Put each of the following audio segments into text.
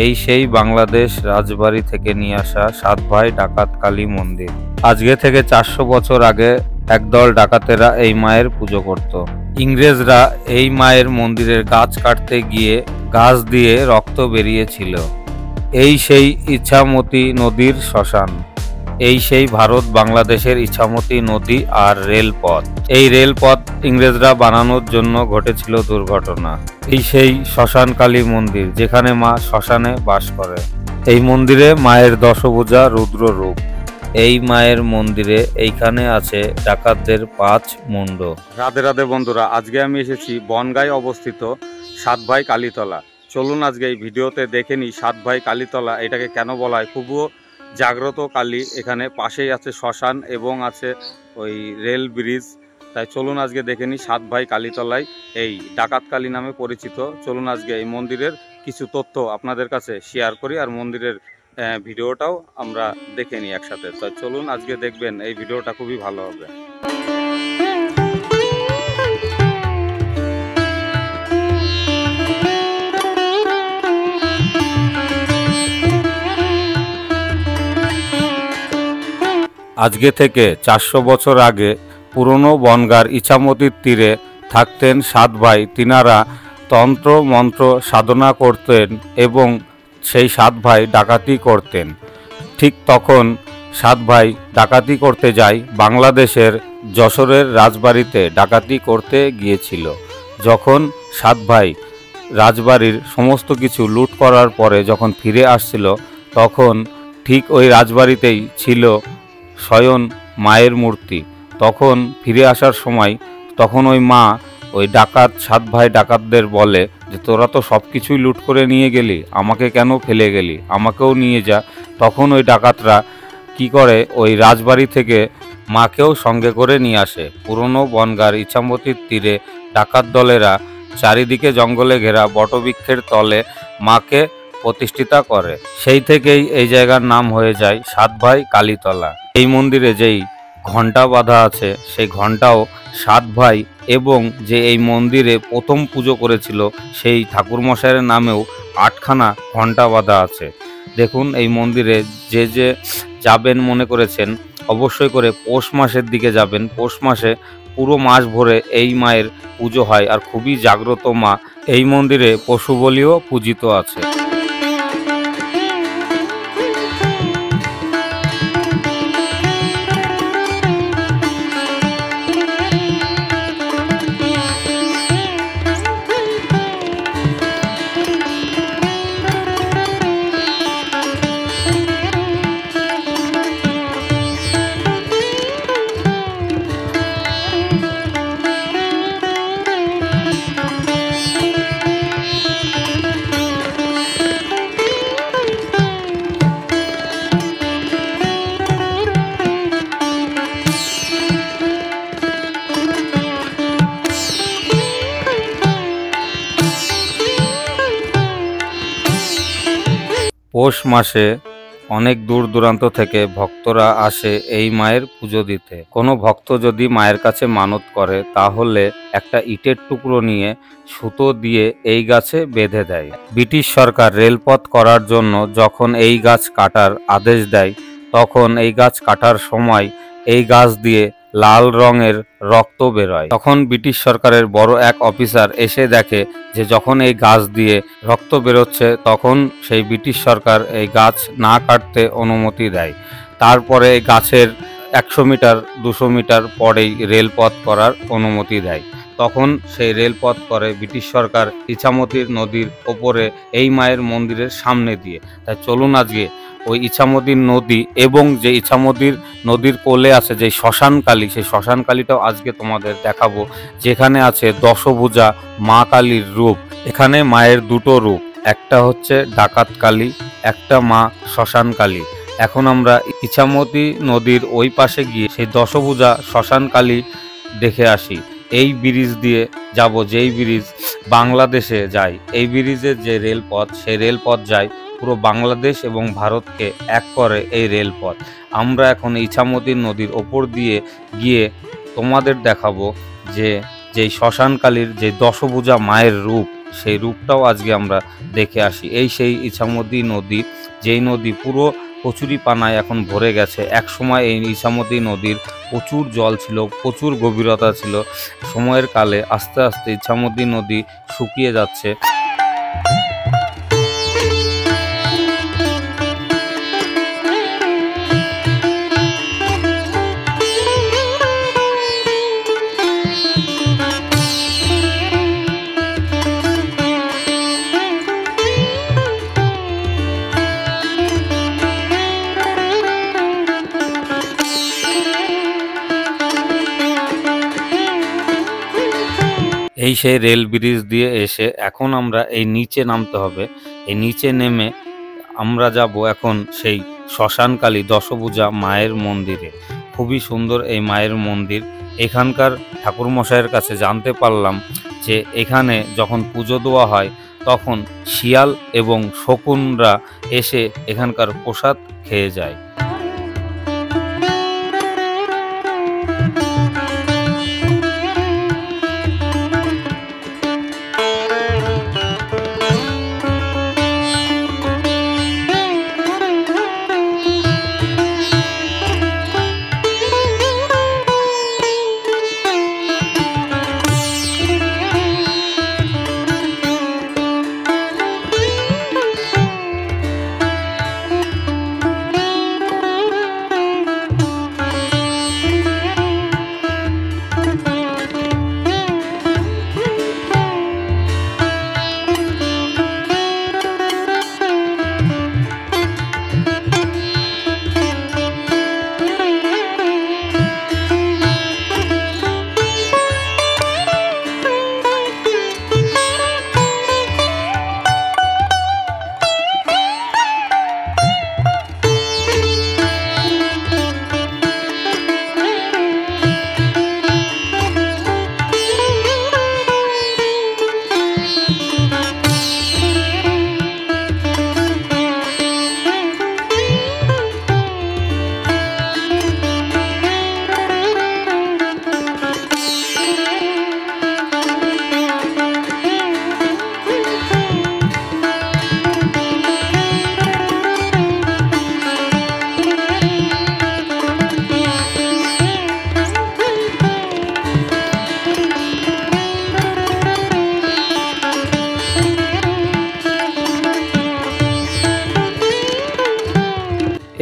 এই সেই বাংলাদেশ রাজবাড়ি থেকে নিয়ে আসা 7 ভাই ডাকাত কালী মন্দির। আজকে থেকে 400 বছর আগে একদল ডাকাতেরা এই মায়ের পুজো করত। ইংরেজরা এই মায়ের মন্দিরের গাছ কাটতে গিয়ে গাছ দিয়ে রক্ত বেরিয়েছিল। এই সেই ইছামতি নদীর শ্মশান। এই সেই ভারত বাংলাদেশের ইছামতি নদী আর রেলপথ। এই রেলপথ ইংরেজরা বানানোর জন্য ঘটেছিল দুর্ঘটনা। এই সেই শ্মশান কালী মন্দির, যেখানে মা শ্মশানে বাস করে। এই মন্দিরে মায়ের দশভুজা রুদ্র রূপ। এই মায়ের মন্দিরে এইখানে আছে ডাকাতদের 5 মুন্ড। রাধে রাধে বন্ধুরা, আজকে আমি এসেছি বনগাঁয় অবস্থিত 7 ভাই কালীতলা। চলুন আজকে এই ভিডিওতে দেখে নিই 7 ভাই কালীতলা এটাকে কেন বলা হয়। খুবও জাগ্রত কালী। এখানে পাশেই আছে শ্মশান এবং আছে ওই রেল ব্রিজ। তাই চলুন আজকে দেখে নিই 7 ভাই কালীতলায় এই ডাকাত কালী নামে পরিচিত। চলুন আজকে এই মন্দিরের কিছু তথ্য আপনাদের কাছে শেয়ার করি আর মন্দিরের ভিডিওটাও আমরা দেখে নিই একসাথে। তো চলুন আজকে দেখবেন, এই ভিডিওটা খুবই ভালো হবে। আজকে থেকে 400 বছর আগে পুরনো বনগাঁর ইছামতির তীরে থাকতেন 7 ভাই। তিনারা তন্ত্র মন্ত্র সাধনা করতেন এবং সেই 7 ভাই ডাকাতি করতেন। ঠিক তখন 7 ভাই ডাকাতি করতে যায় বাংলাদেশের যশোরের রাজবাড়িতে ডাকাতি করতে গিয়েছিল। যখন 7 ভাই রাজবাড়ির সমস্ত কিছু লুট করার পরে যখন ফিরে আসছিল, তখন ঠিক ওই রাজবাড়িতেই ছিল স্বয়ং মায়ের মূর্তি। তখন ফিরে আসার সময় তখন ওই মা ওই ডাকাত 7 ভাই ডাকাতদের বলে যে তোরা তো সব কিছুই লুট করে নিয়ে গেলি, আমাকে কেন ফেলে গেলি, আমাকেও নিয়ে যা। তখন ওই ডাকাতরা কি করে, ওই রাজবাড়ি থেকে মাকেও সঙ্গে করে নিয়ে আসে। পুরনো বনগাঁর ইছামতির তীরে ডাকাত দলেরা চারিদিকে জঙ্গলে ঘেরা বটবৃক্ষের তলে মাকে প্রতিষ্ঠিতা করে। সেই থেকেই এই জায়গার নাম হয়ে যায় 7 ভাই কালীতলা। এই মন্দিরে যেই ঘণ্টা বাঁধা আছে, সেই ঘণ্টাও 7 ভাই এবং যে এই মন্দিরে প্রথম পুজো করেছিল সেই ঠাকুরমশাইয়ের নামেও 8খানা ঘণ্টা বাঁধা আছে। দেখুন, এই মন্দিরে যে যে যাবেন মনে করেছেন অবশ্যই করে পৌষ মাসের দিকে যাবেন। পৌষ মাসে পুরো মাস ভরে এই মায়ের পুজো হয় আর খুবই জাগ্রত মা। এই মন্দিরে পশু বলিও পূজিত আছে। পৌষ মাসে অনেক দূর দূরান্ত থেকে ভক্তরা আসে এই মায়ের পুজো দিতে। কোনো ভক্ত যদি মায়ের কাছে মানত করে তাহলে একটা ইটের টুকরো নিয়ে সুতো দিয়ে এই গাছে বেঁধে দেয়। ব্রিটিশ সরকার রেলপথ করার জন্য যখন এই গাছ কাটার আদেশ দেয়, তখন এই গাছ কাটার সময় এই গাছ দিয়ে লাল রঙের রক্ত বেরোয়। তখন ব্রিটিশ সরকারের বড় এক অফিসার এসে দেখে যে যখন এই গাছ দিয়ে রক্ত বেরোচ্ছে, তখন সেই ব্রিটিশ সরকার এই গাছ না কাটতে অনুমতি দেয়। তারপরে এই গাছের 100 মিটার 200 মিটার পরেই রেলপথ করার অনুমতি দেয়। তখন সেই রেলপথ করে ব্রিটিশ সরকার ইছামতির নদীর ওপরে এই মায়ের মন্দিরের সামনে দিয়ে। তাই চলুন আজকে ওই ইছামতির নদী এবং যে ইছামতির নদীর কোলে আছে যে শ্মশান কালী, সেই শ্মশান কালীটাও আজকে তোমাদের দেখাবো, যেখানে আছে দশভুজা মা কালীর রূপ। এখানে মায়ের 2টো রূপ, একটা হচ্ছে ডাকাত কালী, একটা মা শ্মশান কালী। এখন আমরা ইছামতি নদীর ওই পাশে গিয়ে সেই দশভুজা শ্মশান কালী দেখে আসি। এই ব্রিজ দিয়ে যাব, যেই ব্রিজ বাংলাদেশে যায়। এই ব্রিজের যে রেলপথ, সেই রেলপথ যায় পুরো বাংলাদেশ এবং ভারতকে এক করে এই রেলপথ। আমরা এখন ইছামতি নদীর ওপর দিয়ে গিয়ে তোমাদের দেখাবো যে যেই শ্মশান কালীর যে দশভুজা মায়ের রূপ, সেই রূপটাও আজকে আমরা দেখে আসি। এই সেই ইছামতি নদী, যেই নদী পুরো কচুরিপানায় এখন ভরে গেছে। একসময় এই ইছামতি নদীর প্রচুর জল ছিল, প্রচুর গভীরতা ছিল। সময়ের কালে আস্তে আস্তে ইছামতি নদী শুকিয়ে যাচ্ছে। এই সেই রেল ব্রিজ দিয়ে এসে এখন আমরা এই নিচে নামতে হবে। এই নিচে নেমে আমরা যাব এখন সেই শ্মশানকালী দশভুজা মায়ের মন্দিরে। খুবই সুন্দর এই মায়ের মন্দির। এখানকার ঠাকুরমশাইয়ের কাছে জানতে পারলাম যে এখানে যখন পুজো দেওয়া হয় তখন শিয়াল এবং শকুনরা এসে এখানকার প্রসাদ খেয়ে যায়।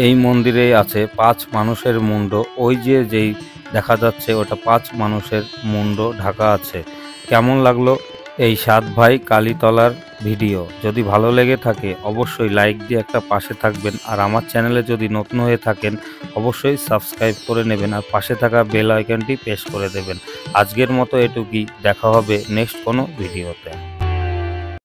এই মন্দিরে আছে 5 মানুষের মুন্ড। ওই যে যেই দেখা যাচ্ছে ওটা 5 মানুষের মুন্ড ঢাকা আছে। কেমন লাগলো এই 7 ভাই কালীতলার ভিডিও? যদি ভালো লেগে থাকে অবশ্যই লাইক দিয়ে একটা পাশে থাকবেন, আর আমার চ্যানেলে যদি নতুন হয়ে থাকেন অবশ্যই সাবস্ক্রাইব করে নেবেন আর পাশে থাকা বেল আইকনটি প্রেস করে দেবেন। আজকের মতো এটুকুই, দেখা হবে নেক্সট কোনো ভিডিওতে।